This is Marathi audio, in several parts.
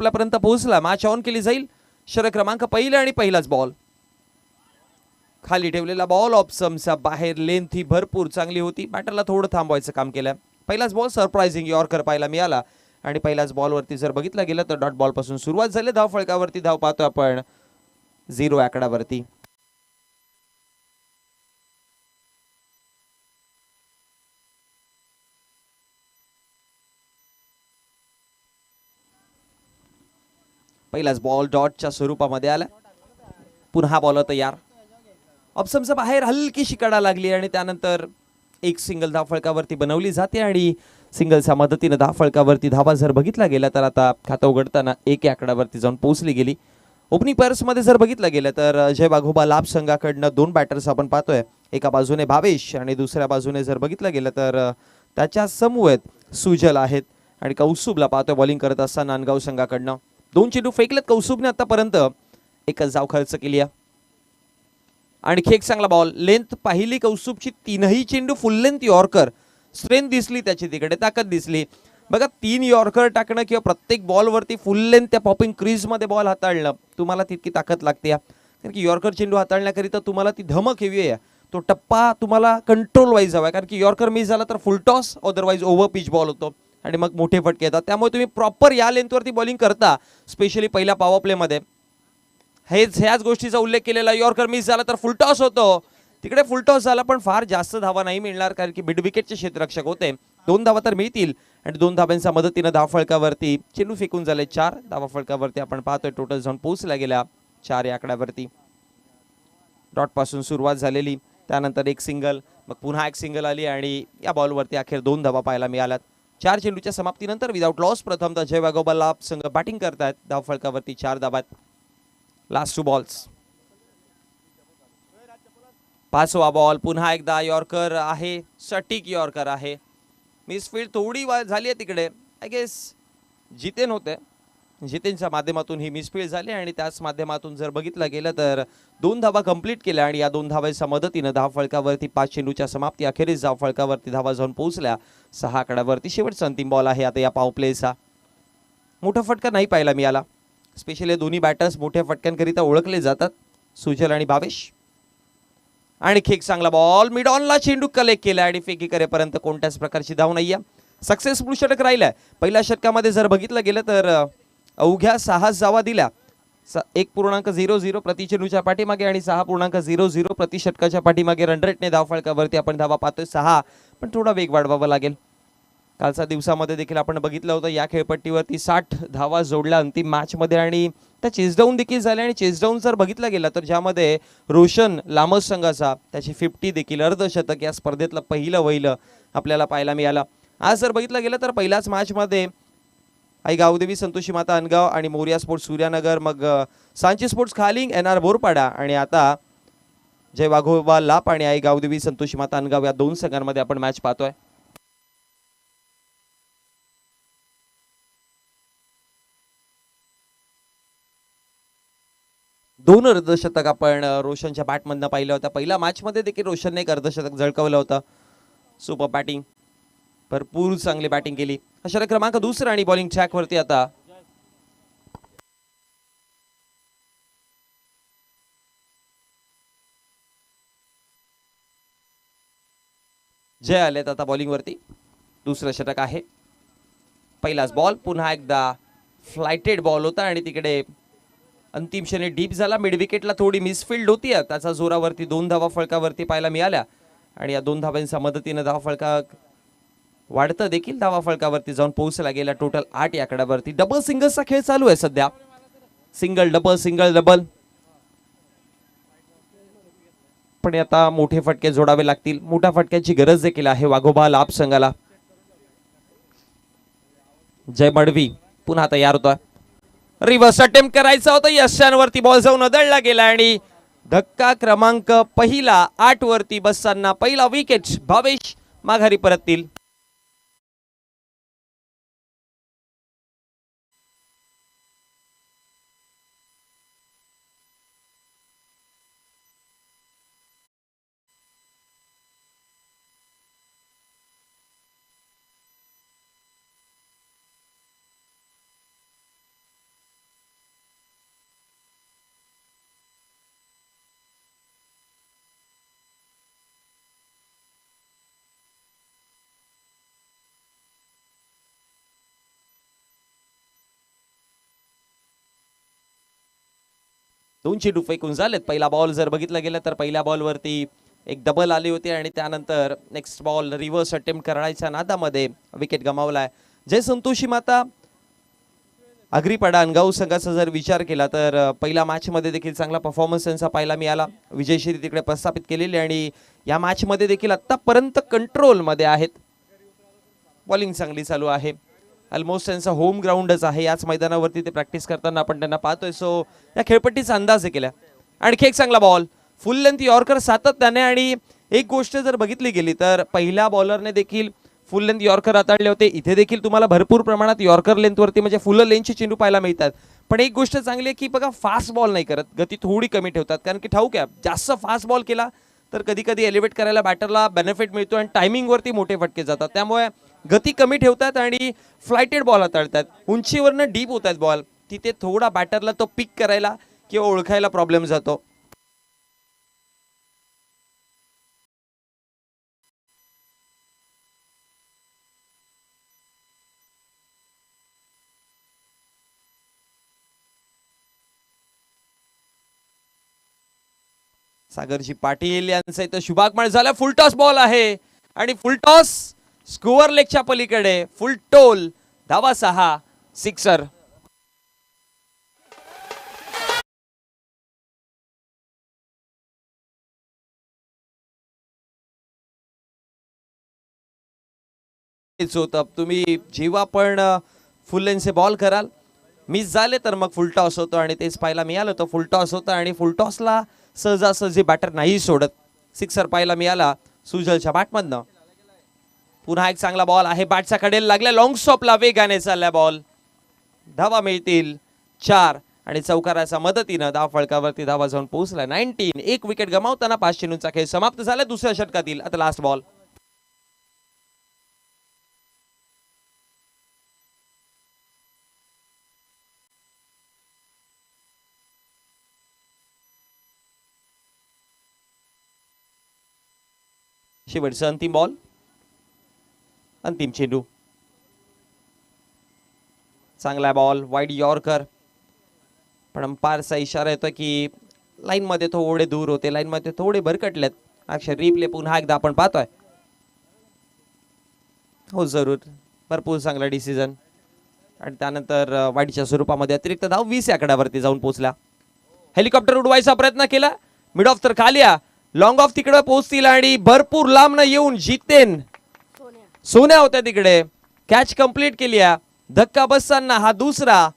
आपल्यापर्यंत पोहोचला. मॅच ऑन केली जाईल. षटक क्रमांक पहिला आणि पहिलाच बॉल. खाली ठेवलेला बॉल ऑप्समचा बाहेर. लेंथ ही भरपूर चांगली होती. बॅटरला थोडं थांबवायचं काम केलं. पहिलाच बॉल सरप्राइझिंग यॉर्कर पाहायला मिळाला आणि पहिल्याच बॉलवरती जर बघितलं गेलं तर डॉट बॉल पासून सुरुवात झाली. धाव फलकावरती धाव पाहतोय आपण 0 आकडावरती. पहिलाच बॉल डॉटच्या स्वरूपामध्ये आला. पुन्हा बॉल तयार. ऑप्शनच्या बाहेर हलकीशी कडा लागली आणि त्यानंतर एक सिंगल धाव फलकावरती बनवली जाते आणि सिंगलच्या मदतीने धाव फलकावरती धावा जर बघितला गेला तर आता खातं उघडताना 1 आकडावरती जाऊन पोहोचली गेली. ओपनिंग पेअर्स मध्ये जर बघितलं गेलं तर जय वाघोबा लाभ संघाकडनं 2 बॅटर्स आपण पाहतोय. एका बाजूने भावेश आणि दुसऱ्या बाजूने जर बघितलं गेलं तर त्याच्या समवेत सुजल आहेत आणि कौस्तुभला पाहतोय बॉलिंग करत असताना नांदगाव संघाकडनं. 2 चेंडू फेकलेत कौस्तुभने आतापर्यंत. एकच धाव खर्च केली आणखी एक चांगला बॉल. लेंथ पाहिली कौस्तुभची. 3ही चेंडू फुल लेंथ यॉर्कर. स्ट्रेंथ दिसली त्याची, तिकडे ताकद दिसली. बघा 3 यॉर्कर टाकणं किंवा प्रत्येक बॉलवरती फुल लेंथ त्या पॉपिंग क्रीज मध्ये बॉल हाताळणं तुम्हाला तितकी ताकद लागते. कारण की यॉर्कर चेंडू हाताळण्याकरिता तुम्हाला ती धमक हवी आहे. तो टप्पा तुम्हाला कंट्रोल वाईज हवा. कारण की यॉर्कर मिस झाला तर फुल toss, otherwise over pitch ball होतो आणि मग मोठे फटके येतात. त्यामुळे तुम्ही प्रॉपर या लेंथवरती बॉलिंग करता. स्पेशली पहिल्या पॉवर प्ले मध्ये ह्याच गोष्टीचा उल्लेख केलेला. यॉर्कर मिस झाला तर फुल टॉस होतो. तिकडे फुल टॉस झाला पण फार जास्त धावा नाही मिळणार कारण की मिड विकेटचे क्षेत्ररक्षक होते. 2 धावा तर मिळतील आणि 2 धावांच्या मदतीने धाव फलकावरती चेंडू फेकून झाले 4 धावा फलकावरती आपण पाहतोय. टोटल जाऊन पोहोचला गेला 4 या आकड्यावरती. डॉट पासून सुरुवात झालेली, त्यानंतर एक सिंगल, मग पुन्हा एक सिंगल आली आणि या बॉलवरती अखेर 2 धावा पाहायला मिळाल्यात. 4 चेंडूच्या समाप्तीनंतर विदाउट लॉस प्रथमतः जय वाघोबा लाभ संघ बॅटिंग करतायत. धाव फलकावरती 4 धावा. Last 2 balls. 5वा बॉल. पुन्हा एकदा यॉर्कर आहे. सटीक यॉर्कर आहे. मिसफील्ड थोडी झाली आहे तिकडे. आय गेस जितेन होते. जितेनच्या माध्यमातून ही मिसफील्ड झाली आणि त्याच माध्यमातून जर बघितलं गेलं तर 2 धावा कंप्लीट केल्या आणि या 2 धावांच्या मदतीने धाव फलकावरती 5 चेंडूच्या समाप्ती अखेरीस धाव फलकावरती धावा जाऊन पोहोचल्या 6 आकड्यावरती. शेवटचा अंतिम बॉल आहे आता या पॉवर प्लेचा. मोठा फटका नाही पाहायला मिळाला. स्पेशली दोन्ही बॅटर्स मोठ्या फटक्यांकरिता ओळखले जातात, सुजल आणि भावेश. आणखी एक चांगला बॉल. मिड ऑनला चेंडू कलेक्ट केला आणि फेकी करेपर्यंत कोणत्याच प्रकारची धाव नाहीये. सक्सेसफुल षटक राहिलाय. पहिल्या षटकामध्ये जर बघितलं गेलं तर अवघ्या 6 धावा दिल्या. 1.00 प्रति चेंडूच्या पाठीमागे आणि 6.00 प्रति षटकाच्या पाठीमागे रन रेटने धाव फलकावरती आपण धावा पाहतोय 6. पण थोडा वेग वाढवावा लागेल. कालच्या दिवसामध्ये देखील आपण बघितलं होतं या खेळपट्टीवरती 60 धावा जोडल्या अंतिम मॅच मध्ये आणि त्या चेसडाऊन देखील झाल्या. आणि चेसडाऊन जर बघितलं गेलं तर ज्यामध्ये रोशन लामस संघाचा त्याची 50 देखील अर्धशतक या स्पर्धेतलं पहिलं आपल्याला पाहायला मिळालं. आज जर बघितलं गेलं तर पहिल्याच मॅच मध्ये आई गावदेवी संतोषी माता अनगाव आणि मोरिया स्पोर्ट्स सूर्यानगर, मग सांची स्पोर्ट्स खालिंग, NR बोरपाडा आणि आता जय वाघोबा लाप आणि आई गावदेवी संतोषी माता अनगाव या 2 संघांमध्ये आपण मॅच पाहतोय. दोन अर्धशतक आपण रोशनच्या बॅटमधनं पाहिलं होतं. पहिल्या मॅच मध्ये देखील रोशनने एक अर्धशतक झळकवलं होतं. सुपर बॅटिंग, भरपूर चांगली बॅटिंग केली. षटक क्रमांक 2 आणि बॉलिंग ट्रॅक वरती आता जय आलेत आता बॉलिंग वरती. दुसरं षटक आहे. पहिलाच बॉल. पुन्हा एकदा फ्लायटेड बॉल होता आणि तिकडे अंतिम क्षणी डीप झाला. मिड विकेटला थोडी मिसफील्ड होती. त्याचा जोरावरती 2 धावा फलकावरती पाहायला मिळाल्या आणि या 2 धावांच्या मदतीने धावा फलका वाढतं देखील धावा फलकावरती जाऊन पोहोचला गेला. टोटल 8 या आकड्यावरती. डबल सिंगल्सचा खेळ चालू आहे सध्या. Single double single double. पण आता मोठे फटके जोडावे लागतील. मोठ्या फटक्याची गरज देखील आहे वाघोबा लाभ संघाला. जय मडवी पुन्हा तयार होतोय. रिव्हर्स अटेम्प्ट करायचा होता. यशांवरती बॉल जाऊन अदळला गेला आणि धक्का क्रमांक पहिला 8 वरती बसताना पहिला विकेट. भावेश माघारी परततील. 2 चेंडू फेकून झालेत. पहिला बॉल जर बघितलं गेलं तर पहिल्या बॉलवरती एक डबल आली होती आणि त्यानंतर नेक्स्ट बॉल रिव्हर्स अटेम्प्ट करायच्या नादामध्ये विकेट गमावलाय. जय संतोषी माता आग्रीपाडा अनगाव संघाचा जर विचार केला तर पहिल्या मॅचमध्ये देखील चांगला परफॉर्मन्स त्यांचा पाहायला मिळाला. विजयश्री तिकडे प्रस्थापित केलेली आणि या मॅचमध्ये देखील आतापर्यंत कंट्रोलमध्ये आहेत. बॉलिंग चांगली चालू आहे. ऑलमोस्ट त्यांचा होम ग्राउंडच आहे. याच मैदानावरती ते प्रॅक्टिस करताना आपण त्यांना पाहतोय. सो या खेळपट्टीचा अंदाज केला. आणखी एक चांगला बॉल फुल लेंथ यॉर्कर सातत्याने. आणि एक गोष्ट जर बघितली गेली तर पहिल्या बॉलरने देखील फुल लेंथ यॉर्कर हाताळले होते. इथे देखील तुम्हाला भरपूर प्रमाणात यॉर्कर लेंथवरती म्हणजे फुल लेंथचे चेंडू पाहायला मिळतात. पण एक गोष्ट चांगली आहे की बघा फास्ट बॉल नाही करत, गती थोडी कमी ठेवतात. कारण की ठाऊक आहे जास्त फास्ट बॉल केला तर कधी कधी एलिव्हेट करायला बॅटरला बेनिफिट मिळतो आणि टायमिंगवरती मोठे फटके जातात. त्यामुळे गती कमी ठेवतात आणि फ्लायटेड बॉल हाताळतात. उंचीवरनं डीप होतात बॉल, तिथे थोडा बॅटरला तो पिक करायला किंवा ओळखायला प्रॉब्लेम जातो. सागरजी पाटील यांचा इथं शुभागमन झाला. फुल टॉस बॉल आहे आणि फुल टॉस स्कोअर लेगच्या पलीकडे फुल टोल धावा 6 सिक्सर. तुम्ही जेव्हा पण फुल लेनचे बॉल कराल मिस झाले तर मग फुल टॉस होतो आणि तेच पाहायला मिळालं. तो फुल टॉस होता आणि फुल टॉसला सहजासहजी बॅटर नाही सोडत. सिक्सर पाहायला मिळाला सुजलच्या बॅटमधनं. पुन्हा एक चांगला बॉल आहे. बॅटच्या कडेला लागला. लॉंग स्टॉपला वेगाने चालला बॉल. धावा मिळतील 4 आणि चौकाराच्या मदतीनं धाव फळकावरती धावा जाऊन पोहोचला 19. एक विकेट गमावताना 5 चेंडूंचा खेळ समाप्त झाला दुसऱ्या षटकातील. आता लास्ट बॉल. शेवटचा अंतिम बॉल, अंतिम चेंडू. चांगला बॉल वाईड यॉर्कर, पण अंपायरचा इशारा येतो की लाईन मध्ये थोडे दूर होते, लाईन मध्ये थोडे भरकटलेत. अक्षर रिप्ले पुन्हा एकदा आपण पाहतोय. हो जरूर, भरपूर चांगला डिसिजन. आणि त्यानंतर वाईडच्या स्वरूपामध्ये अतिरिक्त धाव 20 या आकड्यावरती जाऊन पोहोचला. हेलिकॉप्टर उडवायचा प्रयत्न केला. मिड ऑफ तर खाली, लॉंग ऑफ तिकडे पोहोचतील आणि भरपूर लांब न येऊन जितेन सोन्या होत्या तिकडे. कॅच कंप्लीट केली. धक्का बसताना हा दुसरा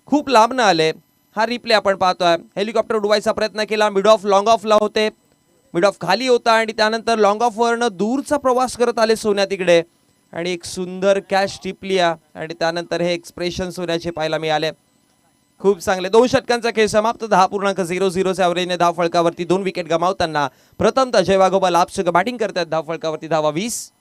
खूप लांब न आले. हा रिप्ले आपण पाहतोय. हेलिकॉप्टर उडवायचा प्रयत्न केला. मिड ऑफ लॉंग ऑफ ला होते. मिड ऑफ खाली होता आणि त्यानंतर लॉंग ऑफ वरनं दूरचा प्रवास करत आले सोन्या तिकडे आणि एक सुंदर कॅच टिपली आणि त्यानंतर हे एक्सप्रेशन सोन्याचे पाहायला मिळाले. खूप चांगले. 2 षटकांचा खेळ समाप्त. 10.00 च्या एव्हरेजने धाव फळकावरती 2 विकेट गमावताना प्रथमतः जय वाघोबा लाभसंघ बॅटिंग करतात. धाव फळकावरती धावा 20.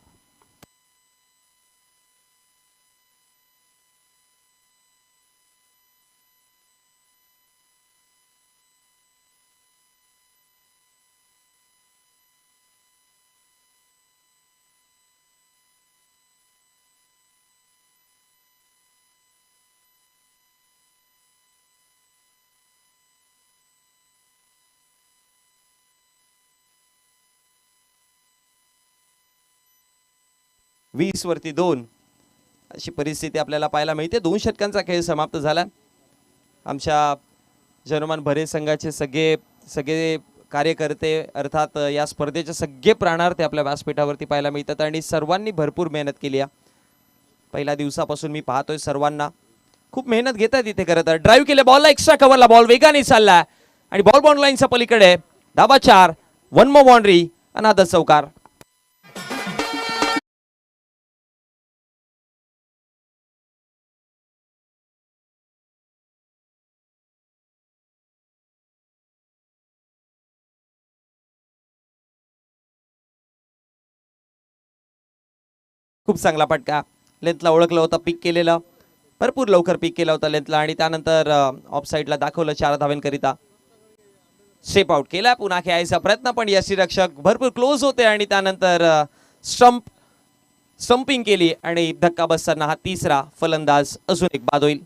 वरती 2 अशी परिस्थिती आपल्याला पाहायला मिळते. 2 षटकांचा खेळ समाप्त झाला. आमच्या जनमान भरे संघाचे सगळे कार्यकर्ते अर्थात या स्पर्धेचे सगळे प्राणार्थी आपल्या व्यासपीठावरती पाहायला मिळतात आणि सर्वांनी भरपूर मेहनत केली आहे. पहिल्या दिवसापासून मी पाहतोय सर्वांना खूप मेहनत घेतात इथे. खरं तर ड्राईव्ह केले बॉलला, एक्स्ट्रा कव्हरला बॉल वेगाने चालला आणि बॉल बाउंड लाईनच्या पलीकडे धावा 4. 1 मोर बाउंड्री, अनादर चौकार. खूप चांगला फटका. लेंथला ओळखलं होतं, पिक केलेलं, भरपूर लवकर पिक केला होता लेंथला आणि त्यानंतर ऑफ साईडला दाखवलं 4 धावांकरिता. स्टेप आउट केला. पुन्हा खेळायचा प्रयत्न पण यष्टीरक्षक भरपूर क्लोज होते आणि त्यानंतर स्टंपिंग केली आणि धक्का बसताना हा तिसरा फलंदाज अजून एक बाद होईल.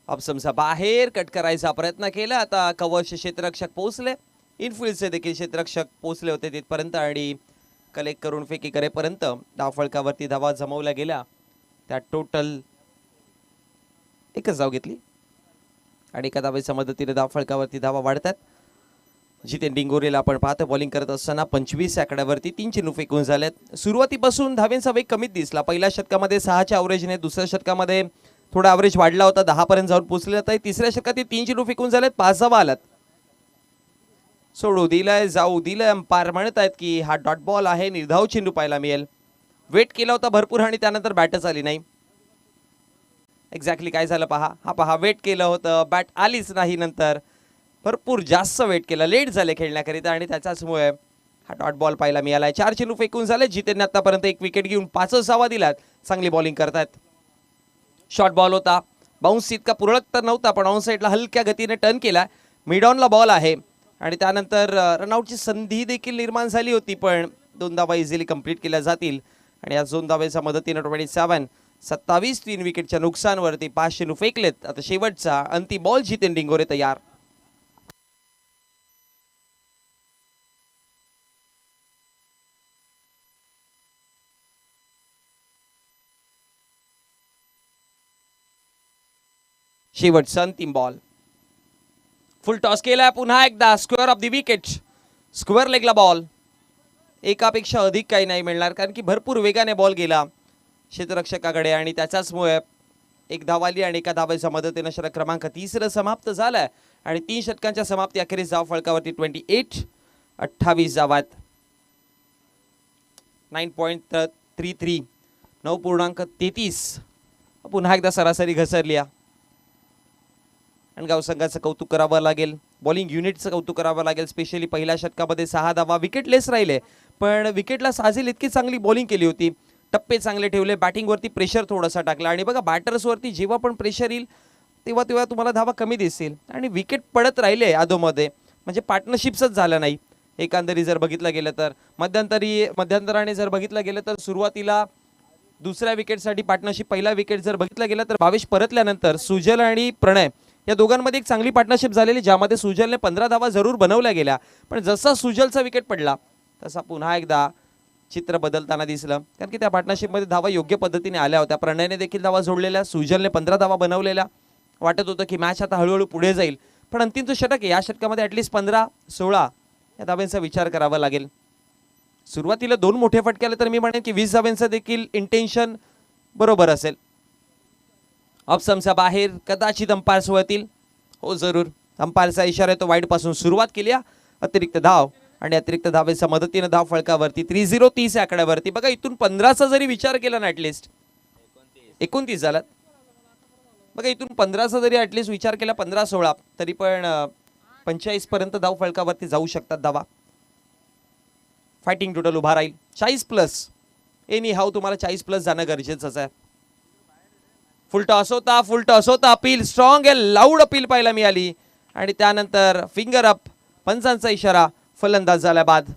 ऑप्शनचा बाहेर कट करायचा प्रयत्न केला. आता कव्हरचे क्षेत्ररक्षक पोहोचले, इनफिल्डचे देखील क्षेत्ररक्षक पोहोचले होते तिथपर्यंत आणि कलेक्ट करून फेकी करेपर्यंत धावफलकावरती धावा जमवल्या गेल्या. त्या टोटल एकच धाव घेतली आणि एका धावेच्या मदतीने धावफलकावरती धावा वाढतात. जितेन डिंगोरेला आपण पाहतो बॉलिंग करत असताना 25 आकड्यावरती 3 चेंडू फेकून झालेत. सुरुवातीपासून धावेंचा वेग कमीच दिसला. पहिल्या षटकामध्ये 6च्या ॲव्हरेजने, दुसऱ्या षटकामध्ये थोडा ॲव्हरेज वाढला होता, 10 पर्यंत जाऊन पोहोचले होते. तिसऱ्या षटकात 3 चेंडू फेकून झालेत, 5 धावा आल्यात. सोडू दिलाय, जाऊ दिलंय. अंपायर म्हणत आहेत की हा डॉट बॉल आहे, निर्धाव चेंडू पाहायला मिळेल. वेट केला होता भरपूर आणि त्यानंतर बॅटच आली नाही. एक्झॅक्टली काय झालं पहा. हा पहा, वेट केलं होतं, बॅट आलीच नाही. नंतर भरपूर जास्त वेट केलं, लेट झाले खेळण्याकरिता आणि त्याच्याचमुळे हा डॉट बॉल पाहायला मिळालाय. 4 चेंडू फेकून झाले. जितेनने आतापर्यंत 1 विकेट घेऊन 5 धावा दिल्यात. चांगली बॉलिंग करतायत. शॉर्ट बॉल होता, बाउन्स इतका पुरळक तर नव्हता, पण ऑन साईडला हलक्या गतीने टर्न केला. मिड ऑनला बॉल आहे आणि त्यानंतर रनआउटची संधी देखील निर्माण झाली होती, पण 2 धावा इझिली कंप्लीट केल्या जातील आणि या 2 धावेच्या मदतीने 27 3 विकेटच्या नुकसानवरती 5 चेंडू फेकलेत. आता शेवटचा अंतिम बॉल, जितेन डिंगोरे तयार. शेवटचा अंतिम बॉल, फुल टॉस केलाय पुन्हा एकदा. Square of the wicket, square लेगला बॉल. एकापेक्षा अधिक काही नाही मिळणार, कारण की भरपूर वेगाने बॉल गेला क्षेत्ररक्षकाकडे आणि त्याच्याचमुळे 1 धाव आली आणि एका धावेच्या मदतीने षटक क्रमांक 30 समाप्त झालाय आणि 3 षटकांच्या समाप्ती अखेरीस धाव फलकावरती 28 धावात. 9.33 9.33. पुन्हा एकदा सरासरी घसरली. आणि गाव संघाचं कौतुक करावं लागेल, बॉलिंग युनिटचं कौतुक करावं लागेल. स्पेशली पहिल्या षटकामध्ये 6 धावा, विकेटलेस राहिले, पण विकेटला साजेल इतकी चांगली बॉलिंग केली होती. टप्पे चांगले ठेवले, बॅटिंगवरती प्रेशर थोडासा टाकला आणि बघा बॅटर्सवरती जेव्हा पण प्रेशर येईल तेव्हा तेव्हा तुम्हाला धावा कमी दिसतील आणि विकेट पडत राहिले अधोमध्ये, म्हणजे पार्टनरशिप्सच झालं नाही. एकंदरी जर बघितलं गेलं तर मध्यंतराने जर बघितलं गेलं तर सुरुवातीला दुसऱ्या विकेटसाठी पार्टनरशिप, पहिला विकेट जर बघितलं गेलं तर भावेश परतल्यानंतर सुजल आणि प्रणय या दोघांमध्ये एक चांगली पार्टनरशिप झालेली, ज्यामध्ये सुजलने 15 धावा जरूर बनवल्या गेल्या, पण जसा सुजलचा विकेट पडला तसा पुन्हा एकदा चित्र बदलताना दिसलं, कारण की त्या पार्टनरशिपमध्ये धावा योग्य पद्धतीने आल्या होत्या. प्रणयने देखील धावा जोडलेल्या, सुजलने 15 धावा बनवलेल्या. वाटत होतं की मॅच आता हळूहळू पुढे जाईल, पण अंतिम जो षटक आहे या षटकामध्ये ॲटलिस्ट 15-16 या धाव्यांचा विचार करावा लागेल. सुरुवातीला 2 मोठे फटके आले तर मी म्हणेन की 20 धाव्यांचं देखील इंटेन्शन बरोबर असेल. ऑप्शनच्या बाहेर कदाचित अंपायर्स वळतील, हो जरूर. अंपायरचा इशारा आहे तो वाईड पासून सुरुवात केली. अतिरिक्त धाव आणि अतिरिक्त धावेच्या मदतीने धाव फलकावरती 30 आकड्यावरती. बघा इथून 15चा जरी विचार केला ना, ॲटलिस्ट 29 झाला. बघा इथून 15चा जरी ॲटलिस्ट विचार केला, 15-16 तरी पण 45 पर्यंत धाव फलकावरती जाऊ शकतात धावा. फायटिंग टोटल उभा राहील 40+. एनी हाऊ तुम्हाला 40+ जाणं गरजेचंच आहे. फुल टॉस होता, अपील स्ट्रॉंग आहे, लाऊड अपील पाहायला मिळाली आणि त्यानंतर फिंगर अप, पंचांचा इशारा, फलंदाज झाला बाद.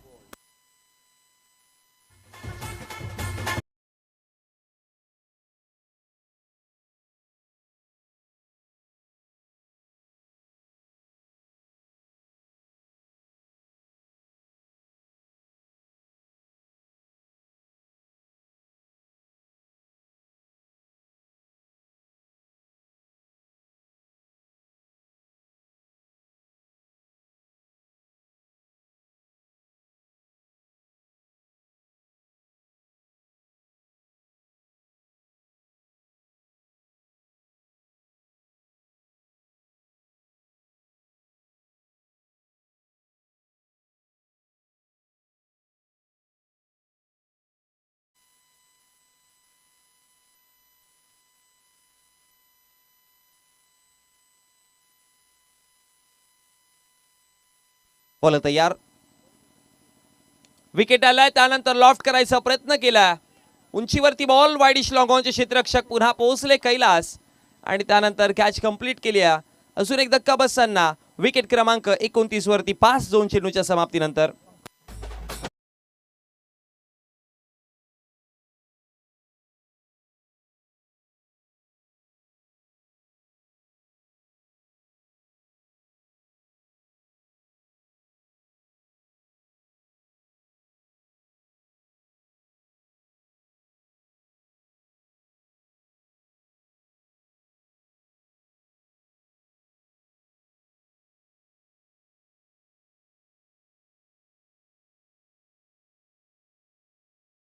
बॉल तयार, विकेट आलाय, त्यानंतर लॉफ्ट करायचा प्रयत्न केला, उंचीवरती बॉल, वाईडिश लॉंग ऑनचे क्षेत्ररक्षक पुन्हा पोहोचले कैलास आणि त्यानंतर कॅच कंप्लीट केली. अजून एक धक्का बसताना विकेट क्रमांक 29 वरती 5-2 चेंडूच्या समाप्तीनंतर.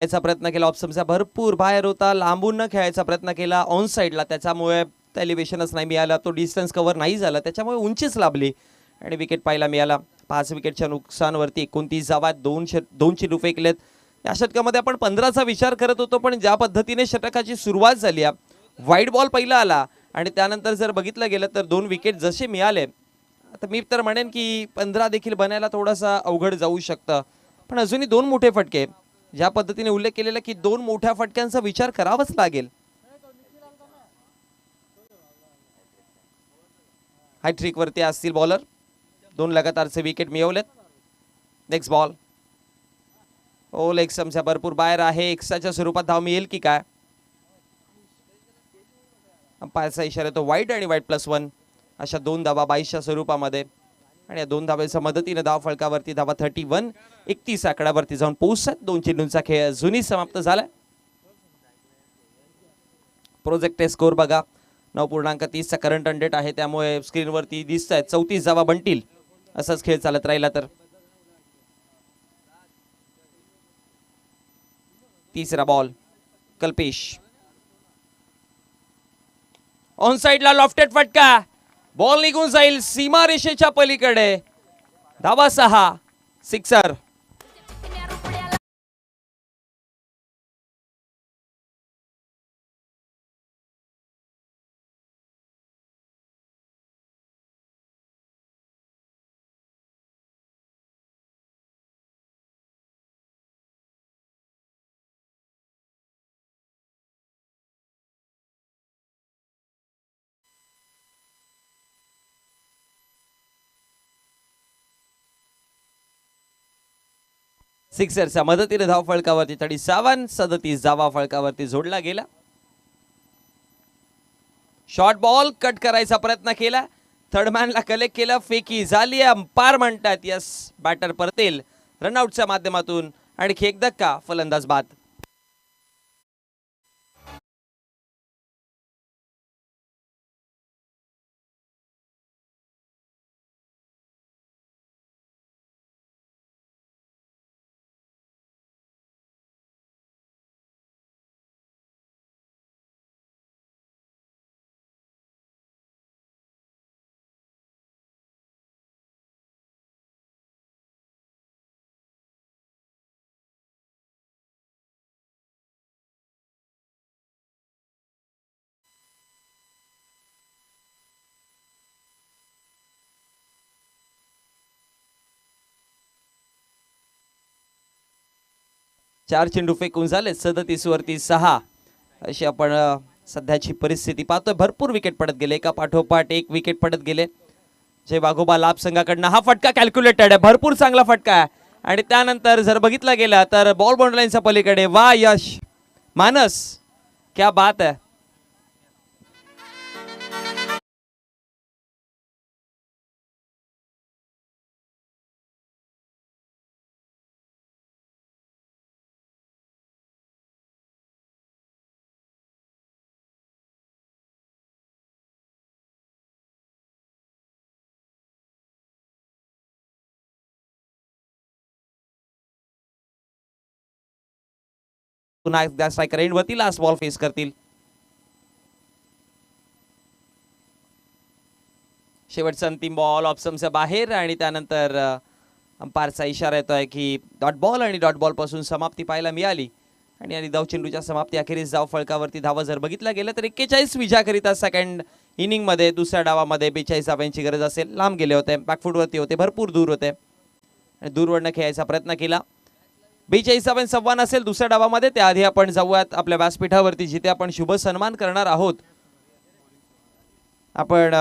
खेळायचा प्रयत्न केला, ऑप्शनचा भरपूर बाहेर होता, लांबून न खेळायचा प्रयत्न केला ऑन साईडला, त्याच्यामुळे एलिव्हेशनच नाही मिळाला, तो डिस्टन्स कव्हर नाही झाला, त्याच्यामुळे उंचीच लाभली आणि विकेट पाहायला मिळाला. 5 विकेटच्या नुकसानवरती 29 धावा, 2 चेंडू फेकलेत. या षटकामध्ये आपण 15चा विचार करत होतो, पण ज्या पद्धतीने षटकाची सुरुवात झाली, वाईट बॉल पहिला आला आणि त्यानंतर जर बघितलं गेलं तर 2 विकेट जसे मिळाले, आता मी तर म्हणेन की 15 देखील बनायला थोडासा अवघड जाऊ शकतं. पण अजूनही 2 मोठे फटके, ज्या पद्धतीने उल्लेख केलेला की 2 मोठ्या फटक्यांचा विचार करावाच लागेल. हॅट्रिक वरती असतील बॉलर, 2 लगातारचे विकेट मिळवलेत. नेक्स्ट बॉल, ओ लेग स्टंपच्या भरपूर बाहेर आहे. एक्स्ट्राच्या स्वरूपात धाव मिळेल की काय? अंपायरचा इशारा तो वाईट आणि वाईट +1 अशा 2 धावा 22च्या स्वरूपामध्ये आणि या 2 धावेच्या मदतीने धाव फलकावरती धावा 31 31 आकड्यावरती जाऊन पोहोचतात. 2 चेंडूंचा खेळ अजूनही समाप्त झालाय. प्रोजेक्ट स्कोर बघा, 9.30चा करंट रन रेट आहे, त्यामुळे स्क्रीनवरती दिसत आहेत 34 धावा बनतील. असाच खेळ चालत राहिला तर. तिसरा बॉल, कल्पेश ऑन साइडला लॉफ्टेड फटका, बॉल निघून जाईल सीमा रेषेच्या पलीकडे. धावा 6, सिक्सर. सिक्सरच्या मदतीने धाव फळकावरती 37 धावा फळकावरती जोडला गेला. शॉर्ट बॉल कट करायचा प्रयत्न केला, थर्डमॅनला कलेक्ट केला, फेकी झाली. अंपायर म्हणतात यस, बॅटर परतेल रनआउटच्या माध्यमातून. आणखी एक धक्का, फलंदाज बाद. चार चेंडू फेकून झाले, 37 वरती 6 अशी आपण सध्याची परिस्थिती पाहतोय. भरपूर विकेट पडत गेले, एका पाठोपाठ एक विकेट पडत गेले. जय वाघोबा लाभ संघाकडनं हा फटका कॅल्क्युलेटेड आहे, भरपूर चांगला फटका आहे. आणि त्यानंतर जर बघितलं गेलं तर बॉल बाउंड्री लाईनच्या पलीकडे. वा यश, मानस, क्या बात आहे. पुन्हा एकदा स्ट्रायकर एंड वरती लास्ट बॉल फेस करतील. शेवटचा अंतिम बॉल ऑप्शनच्या बाहेर आणि त्यानंतर अंपायरचा इशारा येतोय की डॉट बॉल आणि डॉट बॉल पासून समाप्ती पाहायला मिळाली. आणि धाव चेंडूच्या समाप्ती अखेरीस धाव फळकावरती धावा जर बघितला गेलं तर 41 विजयाकरिता सेकंड इनिंग मध्ये दुसऱ्या डावामध्ये 42 धावांची गरज असेल. लांब गेले होते, बॅकफुटवरती होते, भरपूर दूर होते आणि दूरवरनं खेळायचा प्रयत्न केला. 42 धावांचा आव्हान असेल दुसऱ्या डावामध्ये. त्याआधी आपण जाऊयात आपल्या व्यासपीठावरती, जिथे आपण शुभ सन्मान करणार आहोत. आपण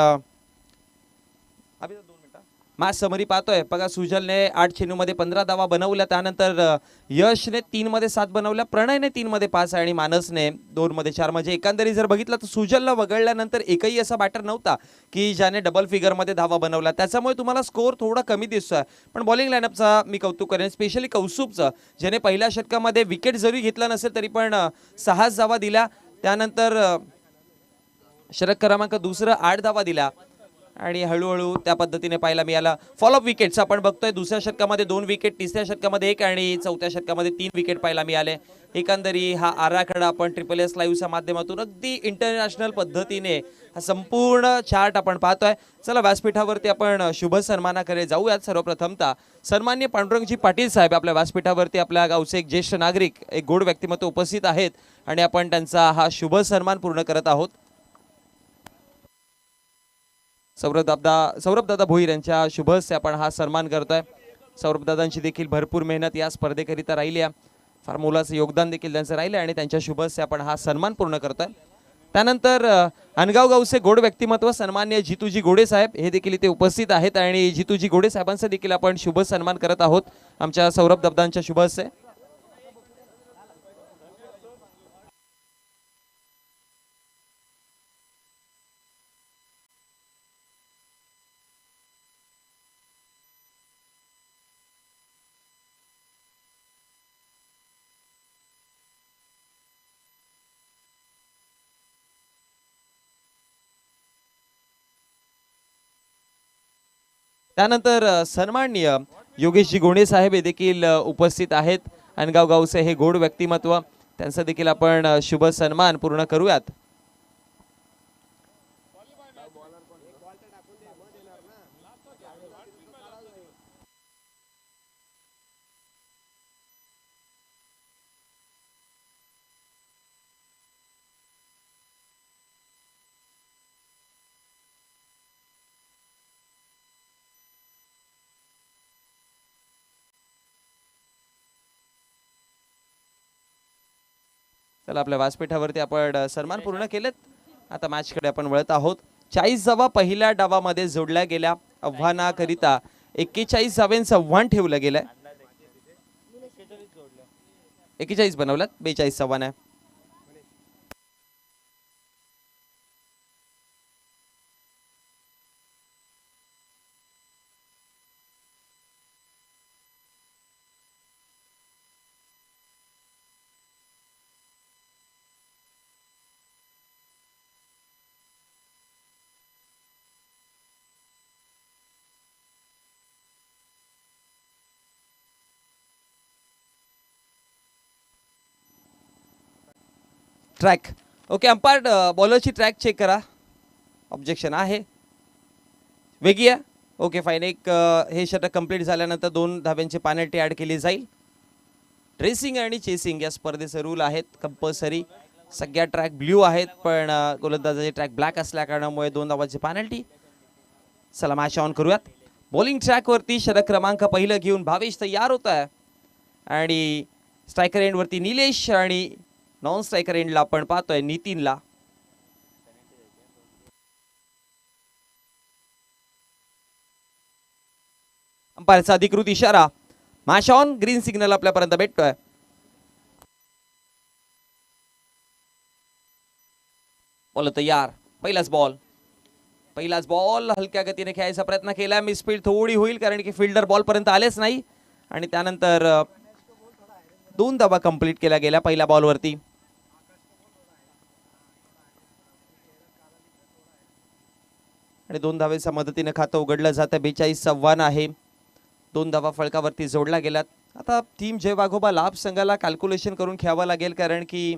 मॅच समरी पाहतोय बघा. सुजलने 8 चेंडूमध्ये 15 धावा बनवल्या, त्यानंतर यशने 3 मध्ये 7 बनवल्या, प्रणयने 3 मध्ये 5 आणि मानसने 2 मध्ये 4. म्हणजे एकंदरीत जर बघितलं तर सुजलला वगळल्यानंतर एकही असा बॅटर नव्हता की ज्याने डबल फिगर मध्ये धावा बनवल्या. त्याच्यामुळे तुम्हाला स्कोर थोडा कमी दिसतोय. पण बॉलिंग लाईनअपचा मी कौतुक करेन, स्पेशली कौसुबचं, ज्याने पहिल्या षटकामध्ये विकेट जरी घेतला नसेल तरी पण 6 धावा दिल्या. त्यानंतर षटक क्रमांक दुसरं 8 धावा दिल्या आणि हळूहळू त्या पद्धतीने पाहायला मिळाला. फॉलोअप विकेट्स आपण बघतोय. दुसऱ्या षटकामध्ये 2 विकेट, तिसऱ्या षटकामध्ये 1 आणि चौथ्या षटकामध्ये 3 विकेट पाहायला मिळाले. एकंदरी हा आराखडा आपण ट्रिपल एस लाईव्हच्या माध्यमातून अगदी इंटरनॅशनल पद्धतीने हा संपूर्ण चार्ट आपण पाहतोय. चला व्यासपीठावरती आपण शुभ सन्मानाकडे जाऊयात. सर्वप्रथमतः सन्माननीय पांडुरंगजी पाटील साहेब आपल्या व्यासपीठावरती आपल्या गावचे एक ज्येष्ठ नागरिक, एक गोड व्यक्तिमत्व उपस्थित आहेत आणि आपण त्यांचा हा शुभ सन्मान पूर्ण करत आहोत. सौरभ दादा भोईर यांच्या शुभ हस्ते आपण हा सन्मान करतोय. सौरभ दादांची देखील भरपूर मेहनत या स्पर्धेकरिता राहिली आहे. फार मोलाचं योगदान देखील त्यांचं राहिलं आणि त्यांच्या शुभ हस्ते आपण हा सन्मान पूर्ण करतोय. त्यानंतर अनगाव गावचे गोड व्यक्तिमत्व सन्मान्य जितूजी गोडे साहेब हे देखील इथे उपस्थित आहेत आणि जितूजी गोडे साहेबांचा देखील आपण शुभ सन्मान करत आहोत आमच्या सौरभ दादांच्या शुभ हस्ते. त्यानंतर सन्माननीय योगेशजी गोणे साहेब हे देखील उपस्थित आहेत. अनगाव गावचे हे गोड व्यक्तिमत्व, त्यांचा देखील आपण शुभ सन्मान पूर्ण करूयात. चला आपल्या व्यासपीठावरती आपण सन्मान पूर्ण केलेत. आता मॅचकडे आपण वळत आहोत. 40 धावा पहिल्या डावामध्ये जोडल्या गेल्या. आव्हानाकरिता 41 धावांचं आव्हान ठेवलं गेलंय. 41 बनवल्यात, 42 आव्हान आहे. Track okay. अंपायर बॉलरची ट्रॅक चेक करा. ऑब्जेक्शन आहे, वेगळी आहे. Okay fine. एक हे षटक कंप्लीट झाल्यानंतर 2 धाब्यांची पेनल्टी ॲड केली जाईल. रेसिंग आणि चेसिंग या स्पर्धेचे रूल आहेत कंपल्सरी. सगळ्या ट्रॅक ब्ल्यू आहेत पण गोलंदाजाचे ट्रॅक ब्लॅक असल्या कारणामुळे 2 धावांची पेनल्टी. चला मॅच ऑन करूयात. बॉलिंग ट्रॅकवरती षटक क्रमांक पहिलं घेऊन भावेश तयार होत आहे आणि स्ट्रायकर एंडवरती निलेश आणि नॉन स्ट्रायकर एंडला आपण पाहतोय नितीनला. अंपायरचा अधिकृत इशारा. Match on. ग्रीन सिग्नल आपल्यापर्यंत भेटतोय. बॉल तयार. पहिलाच बॉल हलक्या गतीने खेळायचा प्रयत्न केला. मिसफील्ड थोडी होईल कारण की फिल्डर बॉल पर्यंत आलेच नाही आणि त्यानंतर 2 धावा कंप्लीट केल्या गेल्या पहिल्या बॉलवरती. आणि 2 धावेच्या मदतीने खातं उघडलं जातं. 42 आव्हान आहे. 2 धावा फळकावरती जोडल्या गेल्यात. आता टीम जय वाघोबा लाभ संघाला कॅल्क्युलेशन करून खेळावं लागेल कारण की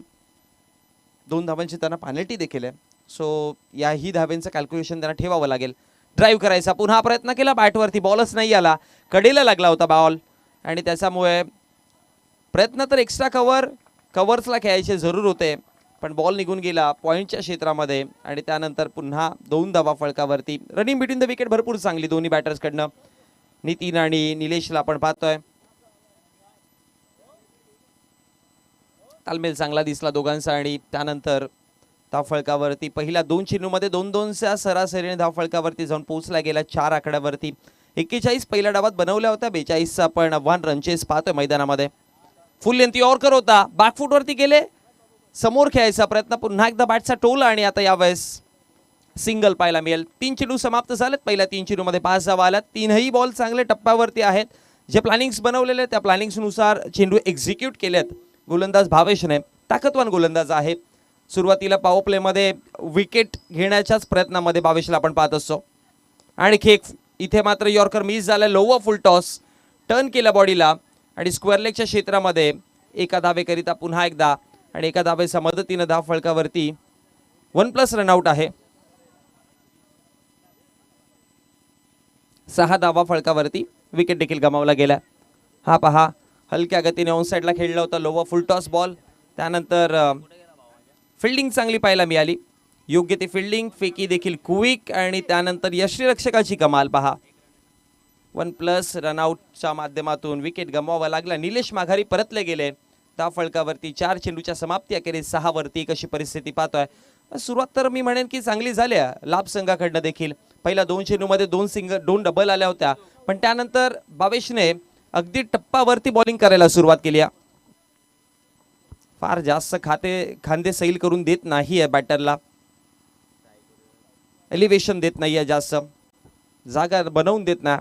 2 धावांची त्यांना पेनल्टी देखील आहे. सो याही धाव्यांचं कॅल्क्युलेशन त्यांना ठेवावं लागेल. ड्राईव्ह करायचा पुन्हा प्रयत्न केला. बॅटवरती बॉलच नाही आला. कडेला लागला होता बॉल आणि त्याच्यामुळे प्रयत्न तर एक्स्ट्रा कव्हर्सला खेळायचे जरूर होते पण बॉल निघून गेला पॉइंटच्या क्षेत्रामध्ये आणि त्यानंतर पुन्हा 2 धावा फळकावरती. रनिंग बिटवीन द विकेट भरपूर चांगली दोन्ही बॅटर्सकडनं. नितीन आणि निलेशला आपण पाहतोय. तालमेल चांगला दिसला दोघांचा आणि त्यानंतर धावफळकावरती पहिल्या 2 चेंडूमध्ये 2-2च्या सरासरीने धावफळकावरती जाऊन पोहोचला गेला 4 आकड्यावरती. 41 पहिल्या डावात बनवल्या होत्या. 42चा आपण आव्हान रनचेस पाहतोय मैदानामध्ये. फुल लेंथ यॉर्कर होता. बॅकफुटवरती गेले. समोर खेळायचा प्रयत्न. पुन्हा एकदा बॅटचा टोल आणि आता यावेळेस सिंगल पाहायला मिळेल. 3 चेंडू समाप्त झालेत. पहिल्या 3 चेंडूमध्ये 5 धावा आल्यात. 3ही बॉल चांगले टप्प्यावरती आहेत. जे प्लॅनिंग्स बनवलेले त्या प्लॅनिंग्सनुसार चेंडू एक्झिक्यूट केलेत गोलंदाज भावेशने. ताकदवान गोलंदाज आहे. सुरुवातीला पॉवर प्लेमध्ये विकेट घेण्याच्याच प्रयत्नामध्ये भावेशला आपण पाहत असतो. आणखी एक इथे मात्र यॉर्कर मिस झाला. लोवर फुल टॉस टर्न केला बॉडीला आणि स्क्वेअर लेगच्या क्षेत्रामध्ये एका धावेकरिता पुन्हा एकदा आणि एका धावेच्या मदतीनं धाव फळकावरती 1+ रनआउट आहे. 6 धावा फळकावरती. विकेट देखील गमावला गेला. हा पहा हलक्या गतीने ऑन साईडला खेळला होता लोवर फुल टॉस बॉल. त्यानंतर फिल्डिंग चांगली पाहायला मिळाली. योग्य ती फिल्डिंग, फेकी देखील क्विक आणि त्यानंतर यष्टीरक्षकाची कमाल पहा. 1+ रनआउटच्या माध्यमातून विकेट गमवावा लागला. निलेश माघारी परतले गेले. धाव फळकावरती 4 चेंडूच्या समाप्ती अखेरीस 6 वरती कशी परिस्थिती पाहतोय. सुरुवात तर मी म्हणेन की चांगली झाली लाभ संघाकडनं देखील. पहिल्या 2 चेंडूमध्ये 2 डबल आल्या होत्या, पण त्यानंतर भावेशने अगदी टप्पावरती बॉलिंग करायला सुरुवात केली. फार जास्त खांदे सैल करून देत नाहीये बॅटरला, एलिव्हेशन देत नाहीये, जास्त जागा बनवून देत नाही.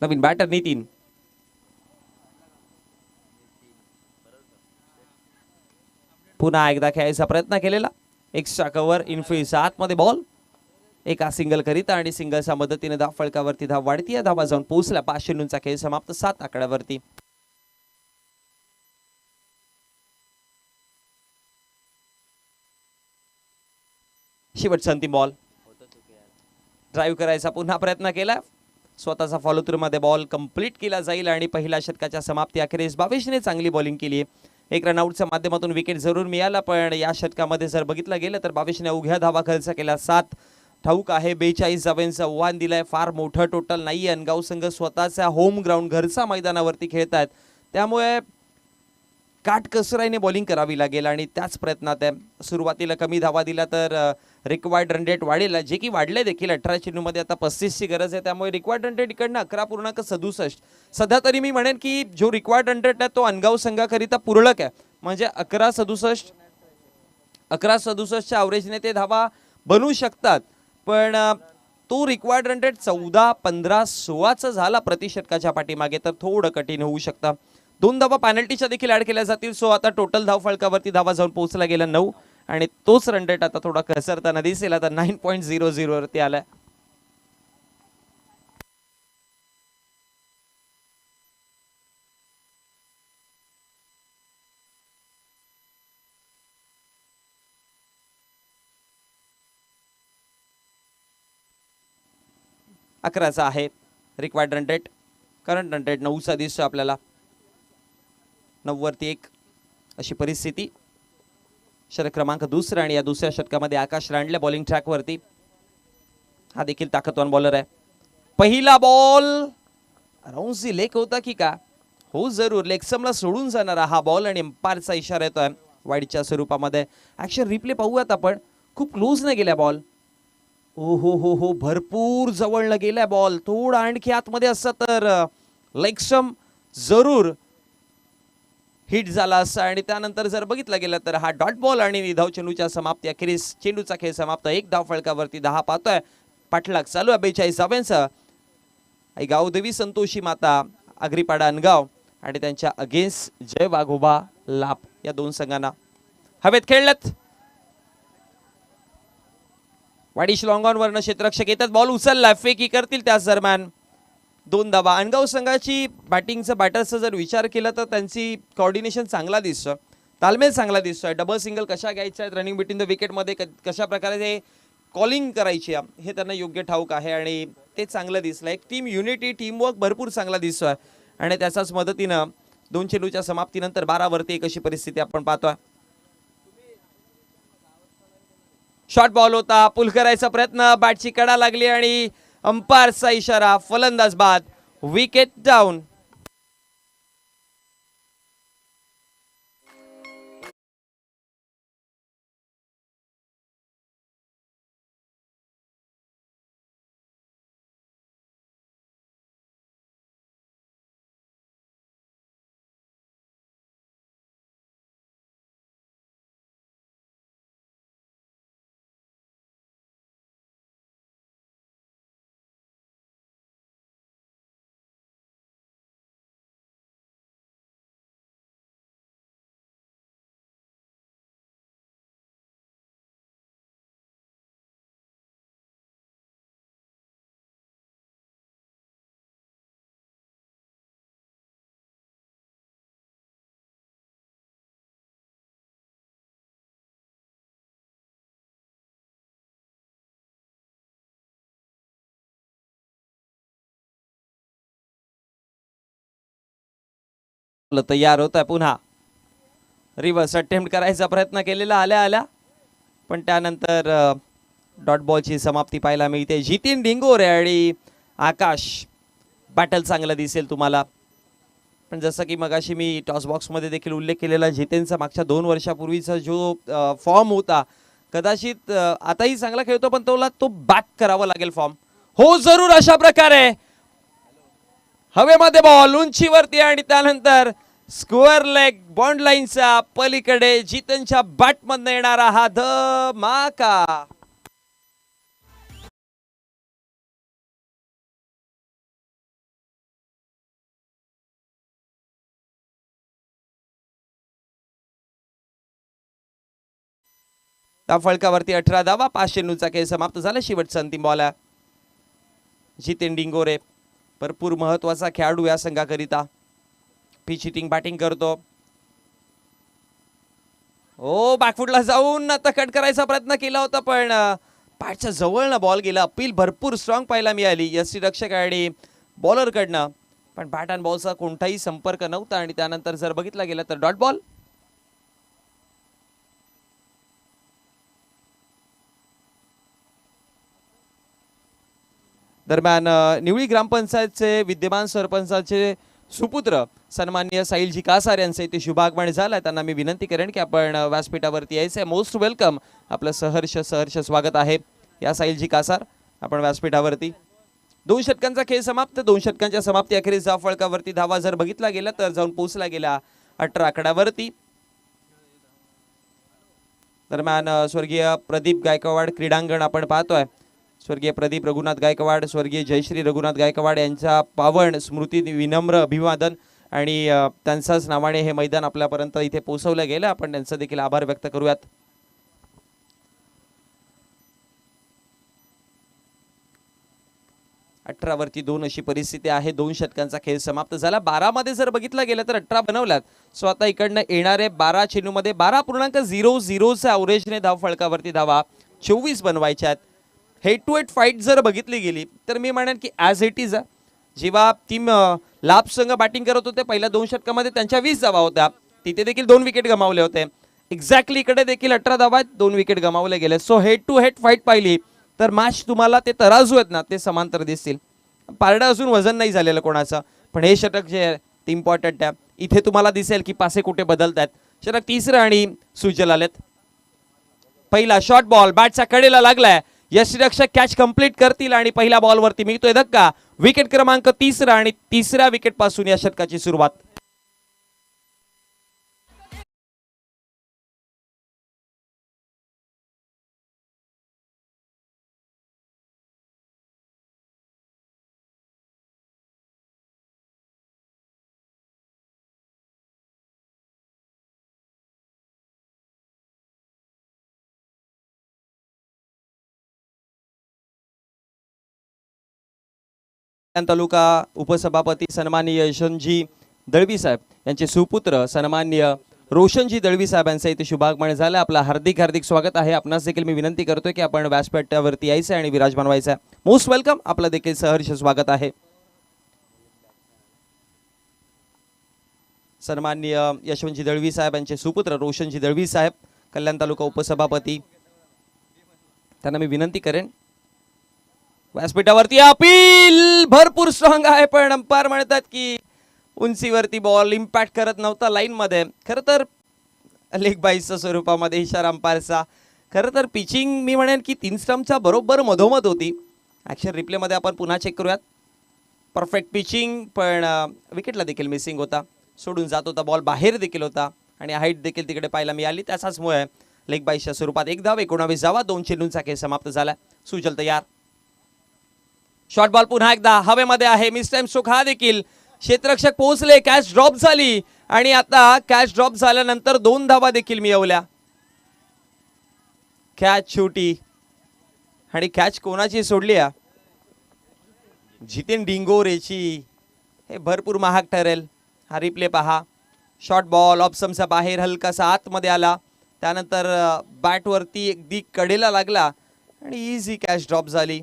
नवीन बॅटर नितीन. पुन्हा एकदा खेळायचा प्रयत्न केलेला. एक्स्ट्रा कव्हर इनफिल्डच्या आतमध्ये बॉल. एका सिंगल करीता आणि सिंगलच्या मदतीने धाव फळकावरती धाव वाढती. धावा जाऊन पोहोचल्या. 5 चेंडूंचा खेळ समाप्त 7 आकड्यावरती. शेवटचा अंतिम बॉल. ड्राईव्ह करायचा पुन्हा प्रयत्न केला. स्वतःचा फॉलो थ्रू मध्ये बॉल कंप्लीट केला जाईल आणि पहिल्या षटकाच्या समाप्ती अखेरीस भावेशने चांगली बॉलिंग केली. 1 रनआउटच्या माध्यमातून विकेट जरूर मिळाला, पण या षटकामध्ये जर बघितलं गेलं तर भावेशने अवघ्या धावा खर्च केल्या. 7 ठाऊक आहे. 42 धावांचं आव्हान दिलंय. फार मोठं टोटल नाहीये. अनगाव संघ स्वतःच्या होम ग्राउंड घरच्या मैदानावरती खेळतात, त्यामुळे काटकसरीने बॉलिंग करावी लागेल आणि त्याच प्रयत्नात आहे. सुरुवातीला कमी धावा दिला तर रिक्वायर्ड रन रेट वाढेल, जे की वाढले देखील. 18 चेंडूमध्ये आता 35ची गरज आहे, त्यामुळे रिक्वायर्ड रन रेट इकडनं 11.67. सध्या तरी मी म्हणेन की जो रिक्वायर्ड रन रेट आहे तो अनगाव संघाकरिता पूरक आहे. म्हणजे 11.67च्या ॲव्हरेजने ते धावा बनवू शकतात, पण तो रिक्वायर्ड रन रेट 14, 15, 16चा झाला प्रतिषटकाच्या पाठीमागे तर थोडं कठीण होऊ शकतं. 2 धावा पॅनल्टीच्या देखील ऍड केल्या जातील. सो आता टोटल धाव फळकावरती धावा जाऊन पोहोचला गेला 9 आणि तोच रन रेट आता थोडा घसरताना दिसेल. आता 9.00 वरती आलाय. अकराचा आहे required run rate. Current run rate 9चा दिसतो आपल्याला. 9 वरती 1 अशी परिस्थिती. षटक क्रमांक 2 आणि या दुसऱ्या षटकामध्ये आकाश रांडले बॉलिंग ट्रॅकवरती. हा देखील ताकदवान बॉलर आहे. पहिला बॉल राऊंडची लेग होता की का? हो जरूर, लेगसमला सोडून जाणारा हा बॉल आणि अंपायरचा इशारा येतोय वाईडच्या स्वरूपामध्ये. ऍक्शन रिप्ले पाहूयात आपण. खूप क्लोज न गेला बॉल. ओ हो भरपूर जवळनं गेलाय बॉल. थोडा आणखी आतमध्ये असता तर लेगसम जरूर हिट झाला असता. आणि त्यानंतर जर बघितलं गेलं तर हा डॉट बॉल आणि धाव चेंडूच्या समाप्ती अखेरीस चेंडूचा खेळ समाप्त. 1 धाव फळकावरती 10 पाहतोय. पाठलाग चालू आहे 42 धावांचा. गावदेवी संतोषी माता आगरीपाडा अनगाव आणि त्यांच्या अगेन्स्ट जय वाघोबा लाप या 2 संघांना हवेत खेळलेत. वाडिश लॉंग ऑन वरनं क्षेत्ररक्षक येतात. बॉल उचलला, फेकी करतील. त्याच दरम्यान 2 धावा. अनगाव संघाची बॅटिंगचं बॅटर्सचा जर विचार केला तर त्यांची कोऑर्डिनेशन चांगला दिसतोय, तालमेल चांगला दिसतोय. डबल सिंगल कशा घ्यायच्या आहेत, रनिंग बिटवीन द विकेटमध्ये कशा प्रकारे कॉलिंग करायची हे त्यांना योग्य ठाऊक आहे आणि ते चांगलं दिसलं. एक टीम युनिटी, टीमवर्क भरपूर चांगला दिसतोय आणि त्याच्याच मदतीनं 2 चेंडूच्या समाप्तीनंतर 12 वरती 1 अशी परिस्थिती आपण पाहतोय. शॉर्ट बॉल होता. पुल करायचा प्रयत्न, बॅटची कडा लागली आणि अंपायरचा इशारा. फलंदाज बाद. Wicket down. आपलं तयार होत आहे पुन्हा रिव्हर्स अटेम्प्ट करायचा प्रयत्न केलेला आल्या पण त्यानंतर डॉट बॉलची समाप्ती पाहायला मिळते. जितीन डिंगोरे आणि आकाश बॅटल चांगलं दिसेल तुम्हाला. पण जसं की मगाशी मी टॉस बॉक्समध्ये देखील उल्लेख केलेला जितेनचा मागच्या 2 वर्षापूर्वीचा जो फॉर्म होता कदाचित आताही चांगला खेळतो पण तो बॅक करावा लागेल फॉर्म. हो जरूर अशा प्रकारे हवेमध्ये बॉल उंचीवरती आणि त्यानंतर स्क्वेअर लेग बॉन्ड लाईनच्या पलीकडे जितेनच्या बॅटमधनं येणारा हा धमाका. त्या फळकावरती 18 धावा 5 चेंडूचा खेळ समाप्त झाला. शेवटचा अंतिम बॉल आहे. जितेन डिंगोरे भरपूर महत्वाचा खेळाडू या संघाकरिता. पिच हिटिंग बॅटिंग करतो. ओ बॅकफुटला जाऊन आता कट करायचा प्रयत्न केला होता पण पॅटच्या जवळनं बॉल गेला. अपील भरपूर स्ट्रॉंग पाहायला मिळाली यष्टीरक्षक आणि बॉलरकडनं पण बॅट अँड बॉलचा कोणताही संपर्क नव्हता आणि त्यानंतर जर बघितला गेला तर डॉट बॉल. दरम्यान निवळी ग्रामपंचायतचे विद्यमान सरपंचाचे सुपुत्र सन्माननीय साहिलजी कासार यांचे इथे शुभागमन झालं. त्यांना मी विनंती करेन की आपण व्यासपीठावरती यायचं आहे. Most welcome. आपलं सहर्ष स्वागत आहे या साहिलजी कासार. आपण व्यासपीठावरती 2 षटकांचा खेळ समाप्त. 2 षटकांच्या समाप्ती अखेरीस फळकावरती धावा जर बघितला गेला तर जाऊन पोहोचला गेला 18 आकड्यावरती. दरम्यान स्वर्गीय प्रदीप गायकवाड क्रीडांगण आपण पाहतोय. स्वर्गीय प्रदीप रघुनाथ गायकवाड स्वर्गीय जयश्री रघुनाथ गायकवाड यांच्या पावन स्मृती विनम्र अभिवादन आणि त्यांच्याच नावाने हे मैदान आपल्यापर्यंत इथे पोहोचवलं गेलं. आपण त्यांचा देखील आभार व्यक्त करूयात. वरती 2 अशी परिस्थिती आहे. 2 षटकांचा खेळ समाप्त झाला. 12 मध्ये जर बघितला गेला तर 18 बनवल्यात. सो आता इकडनं येणारे 12 चेंडूमध्ये 12.00 ॲव्हरेजने धाव फळकावरती धावा 24 बनवायच्या आहेत. हेड टू हेड फाईट जर बघितली गेली तर मी म्हणेन की ॲज इट इज जेव्हा टीम लाभ संघ बॅटिंग करत होते पहिल्या 2 षटकामध्ये त्यांच्या 20 धावा होत्या. तिथे देखील 2 विकेट गमावले होते. एक्झॅक्टली इकडे देखील 18 धावा आहेत 2 विकेट गमावले गेले. So head to head fight पाहिली तर मॅच तुम्हाला ते तराजू आहेत ना ते समांतर दिसतील. पारडा अजून वजन नाही झालेलं कोणाचं पण हे षटक जे आहे ते इम्पॉर्टंट आहे. इथे तुम्हाला दिसेल की पासे कुठे बदलत आहेत. षटक 3रं आणि सुजल आलेत. पहिला शॉर्ट बॉल बॅटच्या कडेला लागलाय. यष्टीरक्षक कॅच कंप्लीट करतील आणि पहिल्या बॉलवरती मिळतोय धक्का. विकेट क्रमांक 3 आणि 3ऱ्या विकेट पासून या षटकाची सुरुवात. तालुका उपसभापती सन्माननीय यशवंतजी दळवी साहेब यांचे सुपुत्र सन्माननीय रोशनजी दळवी साहेब यांचं इथे शुभागमन झालं. आपलं हार्दिक स्वागत आहे. आपणास देखील मी विनंती करतोय की आपण व्यासपीठावरती यायचं आणि विराजमान व्हायचं. Most welcome. आपलं देखील सहर्ष स्वागत आहे. सन्माननीय यशवंतजी दळवी साहेब यांचे सुपुत्र रोशनजी दळवी साहेब कल्याण तालुका उपसभापती त्यांना मी विनंती करेन व्यासपीठावरती. अपील भरपूर स्ट्रॉंग आहे पण अंपायर म्हणतात की उंचीवरती बॉल इम्पॅक्ट करत नव्हता लाईन मध्ये. खरं तर लेग बाईसच्या स्वरूपामध्ये इशारा अंपायरचा. खरं तर पिचिंग मी म्हणेन की 3 स्टंपच्या बरोबर मधोमध होती. ॲक्शन रिप्लेमध्ये आपण पुन्हा चेक करूयात. परफेक्ट पिचिंग पण विकेटला देखील मिसिंग होता. सोडून जात होता बॉल बाहेर देखील होता आणि हाईट देखील तिकडे पाहायला मिळाली. त्याचाच मुळे लेग बाईसच्या स्वरूपात 1 धाव 19 धावा 2 चेंडूंचा खेळ समाप्त झाला. सुजल तयार. शॉर्ट बॉल पुन्हा एकदा हवेमध्ये आहे. मिस टाइम स्ट्रोक हा देखील. क्षेत्ररक्षक पोहोचले. कॅच ड्रॉप झाली आणि आता कॅच ड्रॉप झाल्यानंतर 2 धावा देखील मिळवल्या. कॅच छोटी आणि कॅच कोणाची सोडली आहे? जितेन डिंगोरेची. हे भरपूर महाग ठरेल. हा रिप्ले पहा. शॉर्ट बॉल ऑप्शनच्या बाहेर हलकासा आतमध्ये आला. त्यानंतर बॅटवरती अगदी कडेला लागला आणि इझी कॅच ड्रॉप झाली.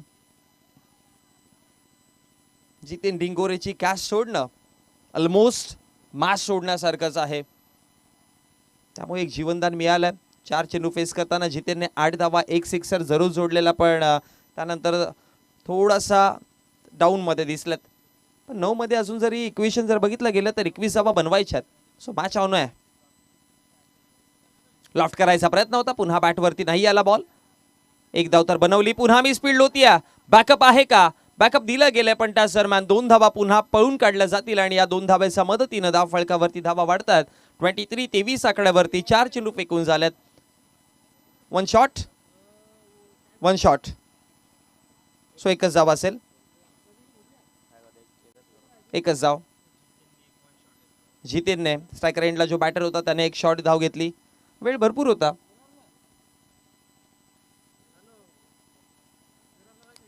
जितेन डिंगोरेची कॅच सोडणं ऑलमोस्ट मास सोडण्यासारखंच आहे, त्यामुळे एक जीवनदान मिळालं. 4 चेंडू फेस करताना जितेनने 8 धावा, 1 सिक्सर जरूर जोडलेला, पण त्यानंतर थोडासा डाऊन मध्ये दिसलेत. पण 9 मध्ये अजून जरी इक्वेशन जर बघितलं गेलं तर 21 धावा बनवायच्यात. सो मॅच ऑन आहे. लॉफ्ट करायचा प्रयत्न होता, पुन्हा बॅटवरती नाही आला बॉल. एक धाव तर बनवली, पुन्हा मी स्पीड होती. बॅकअप आहे का? बॅकअप दिलं गेलं, पण त्याच दरम्यान 2 धावा पुन्हा पळून काढल्या जातील आणि या 2 धाव्याच्या मदतीनं धाव फळकावरती धावा वाढतात. 23-23 आकड्यावरती 4 चेंडू फेकून झाल्यात. One shot. सो एकच धाव असेल, एकच धाव. जितेनने स्ट्रायकर एंडला जो बॅटर होता त्याने एक शॉट धाव घेतली. वेळ भरपूर होता.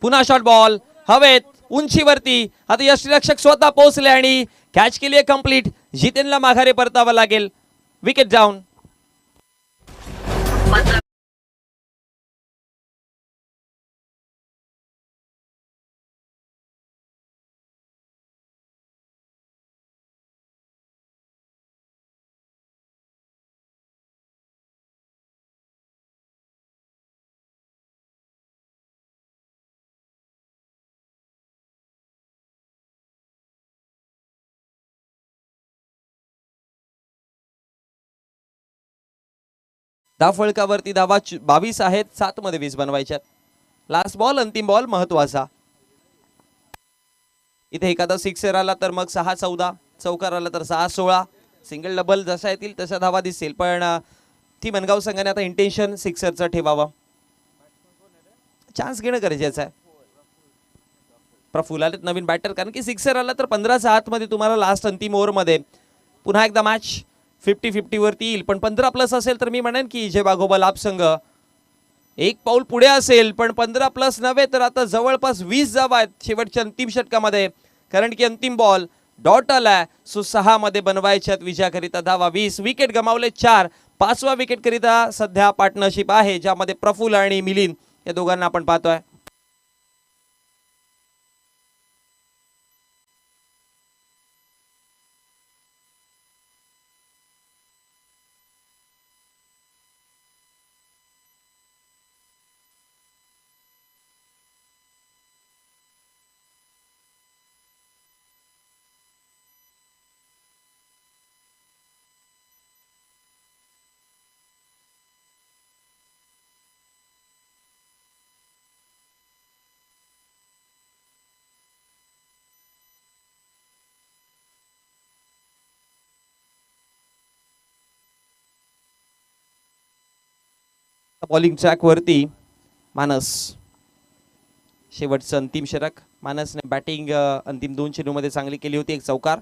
पुन्हा शॉट, बॉल हवेत उंचीवरती. आता यष्टीरक्षक स्वतः पोहोचले आणि कॅच केली कंप्लीट. जितेनला माघारी परतावं लागेल. Wicket down. धाव फळकावरती धावा 22 आहेत, 7 मध्ये 20 बनवायच्यात. लास्ट बॉल, अंतिम बॉल महत्वाचा. इथे एखादा सिक्सर आला तर मग 6-14, चौकार आला तर 6-16. सिंगल डबल जसा येतील तशा धावा दिसतील, पण ती मनगाव संघाने आता इंटेन्शन सिक्सरचं ठेवावं. चान्स घेणं गरजेचं आहे. प्रफुल आलेत नवीन बॅटर, कारण की सिक्सर आला तर 15च्या आतमध्ये तुम्हाला लास्ट अंतिम ओव्हरमध्ये पुन्हा एकदा मॅच 50-50 वरती येईल. पण 15 प्लस असेल तर मी म्हणेन की जे बाघोबा लाभ संघ एक पाऊल पुढे असेल, पण 15 प्लस नव्हे तर आता जवळपास 20 धावा आहेत शेवटच्या अंतिम षटकामध्ये, कारण की अंतिम बॉल डॉट आलाय. सो 6 मध्ये बनवायच्यात विजयाकरिता धावा 20. विकेट गमावले 4. 5व्या विकेट करिता सध्या पार्टनरशिप आहे, ज्यामध्ये प्रफुल आणि मिलिंद या दोघांना आपण पाहतोय. बॉलिंग ट्रॅक वरती मानस. शेवटचं अंतिम षटक. मानसने बॅटिंग अंतिम 2 चेंडूमध्ये चांगली केली होती. एक चौकार,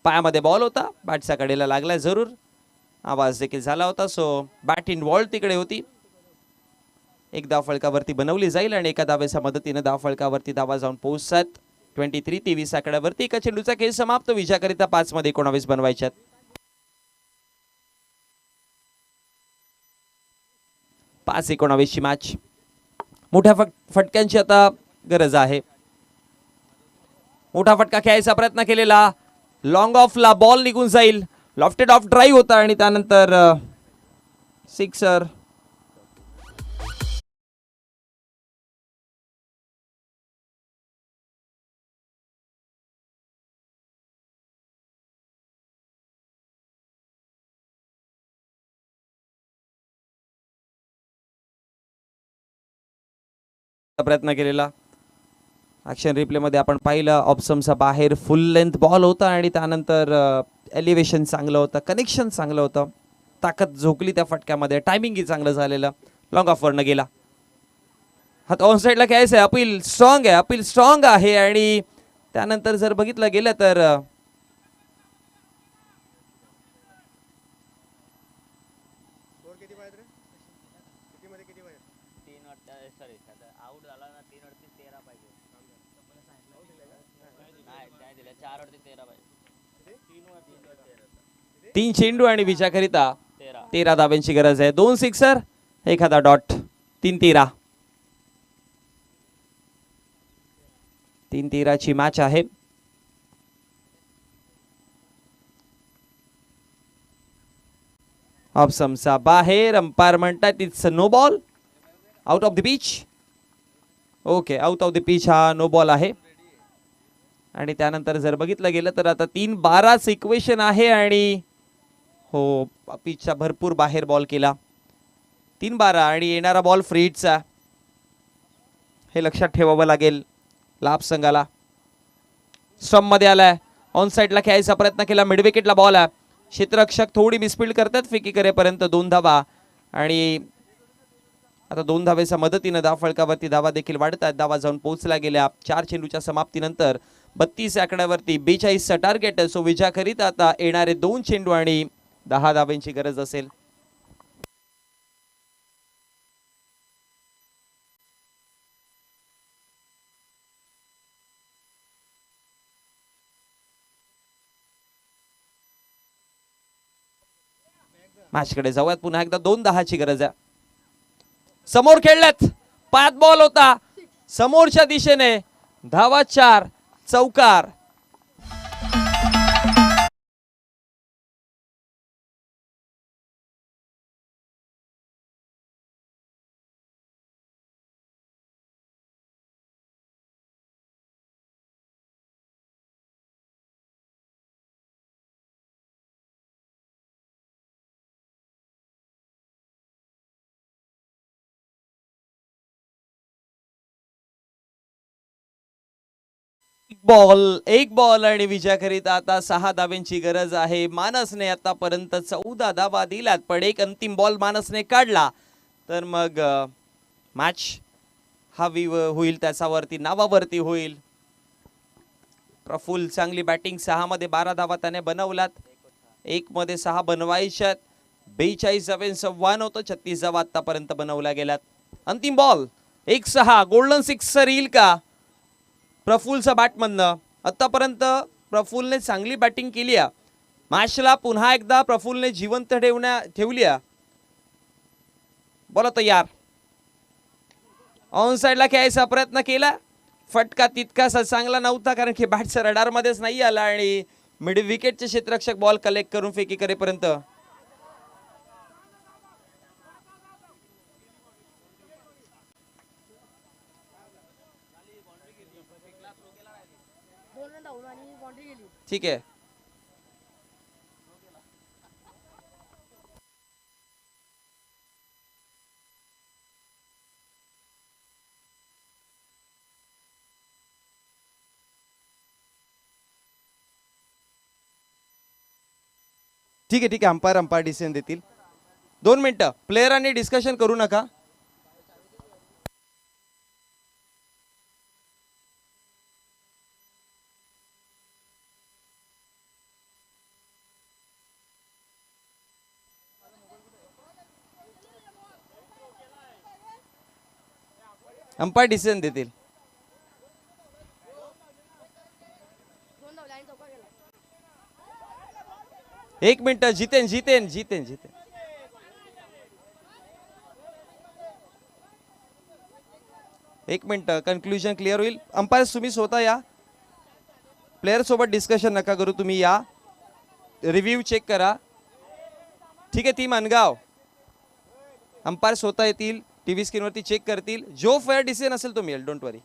पायामध्ये बॉल होता, बॅटच्या कडेला लागलाय जरूर, आवाज देखील झाला होता. सो बॅट इनवॉल्ड तिकडे होती. एक धाव फळकावरती बनवली जाईल आणि एका धावेच्या मदतीने धाव फळकावरती धावा जाऊन पोहोचतात. 23-23 आकड्यावरती एका चेंडूचा खेळ समाप्त. विजयाकरिता 5 मध्ये 19 बनवायच्यात. 5-19 ची मॅच. मोठ्या फटक्यांची आता गरज आहे. मोठा फटका खेळायचा प्रयत्न केलेला, लॉंग ऑफला बॉल निघून जाईल. लॉफ्टेड ऑफ ड्राईव्ह होता आणि त्यानंतर सिक्सर. प्रयत्न केलेला, ॲक्शन रिप्ले मध्ये आपण पाहिलं, ऑप्शनचा बाहेर फुल लेंथ बॉल होता आणि त्यानंतर एलिव्हेशन चांगलं होतं, कनेक्शन चांगलं होतं, ताकद झोकली त्या फटक्यामध्ये, टायमिंगही चांगलं झालेलं. लॉंग ऑफवरनं गेला. हात ऑन साईडला खेळायचं आहे. अपील स्ट्रॉंग आहे आणि त्यानंतर जर बघितलं गेलं तर तीन चेंडू आणि विजयाकरिता 13 धाव्यांची गरज आहे. 2 सिक्सर, एखादा डॉट. 3-13. 3-13 ची मॅच आहे. ऑप्शनचा बाहेर. अंपायर म्हणतात it's no ball, out of the pitch. Okay, out of the pitch हा नो बॉल आहे. आणि त्यानंतर जर बघितलं गेलं तर आता 3-12 इक्वेशन आहे आणि हो पिचच्या भरपूर बाहेर बॉल केला. 3-12 आणि येणारा बॉल फ्रीडचा, हे लक्षात ठेवावं लागेल लाभ संघाला. स्टंप मध्ये आलाय, ऑन साइडला खेळायचा प्रयत्न केला, मिड विकेटला बॉल आहे. क्षेत्ररक्षक थोडी मिसफिल्ड करतात, फेकी करेपर्यंत 2 धावा. आणि आता 2 धावेच्या मदतीनं धाव फळकावरती धावा देखील वाढतात. धावा जाऊन पोहोचल्या गेल्या 4 चेंडूच्या समाप्तीनंतर 32 आकड्यावरती 42चा टार्गेट. सो विजयाकरिता आता येणारे 2 चेंडू आणि 10 धावांची गरज असेल. मॅचकडे जाऊयात. पुन्हा एकदा 2-10ची गरज आहे. समोर खेळल्यात, 5 बॉल होता समोरच्या दिशेने. धावा 4, चौकार. एक बॉल आणि विजयाकरिता आता 6 धावांची गरज आहे. मानसने आतापर्यंत 14 धावा दिल्यात, पण एक अंतिम बॉल मानसने काढला तर मग मॅच हवी होईल, त्याच्यावरती नावावरती होईल. प्रफुल्ल चांगली बॅटिंग, 6 मध्ये 12 धावा त्याने बनवल्यात, 1 मध्ये 6 बनवायच्यात. 42 धावांचं आव्हान होतं, 36 धावा आतापर्यंत बनवल्या गेल्यात. अंतिम बॉल 1-6, गोल्डन सिक्सर येईल का प्रफुल्लचा बॅटमधनं? आतापर्यंत प्रफुल्लने चांगली बॅटिंग केली आहे. मॅचला पुन्हा एकदा प्रफुल्लने जिवंत ठेवली आहे. बोला तयार. ऑन साइडला खेळायचा प्रयत्न केला, फटका तितकासा चांगला नव्हता कारण की बॅटचा रडार मध्येच नाही आला आणि मिड विकेटचे क्षेत्ररक्षक बॉल कलेक्ट करून फेकी करेपर्यंत ठीक आहे. ठीक आहे, अंपायर डिसिजन देतील. 2 मिनिटं प्लेयरांनी डिस्कशन करू नका. अंपायर डिसिजन देतील. एक मिनिट. जितेन एक मिनिट, कन्क्लुजन क्लिअर होईल. अंपायर तुम्ही स्वतः या, प्लेयर सोबत डिस्कशन नका करू, तुम्ही या, रिव्ह्यू चेक करा. ठीक आहे, ती मनगाव अंपायर स्वतः येतील, टीव्ही स्क्रीनवरती चेक करतील. जो फेअर डिसिजन असेल तो मिळेल, डोंट वरी.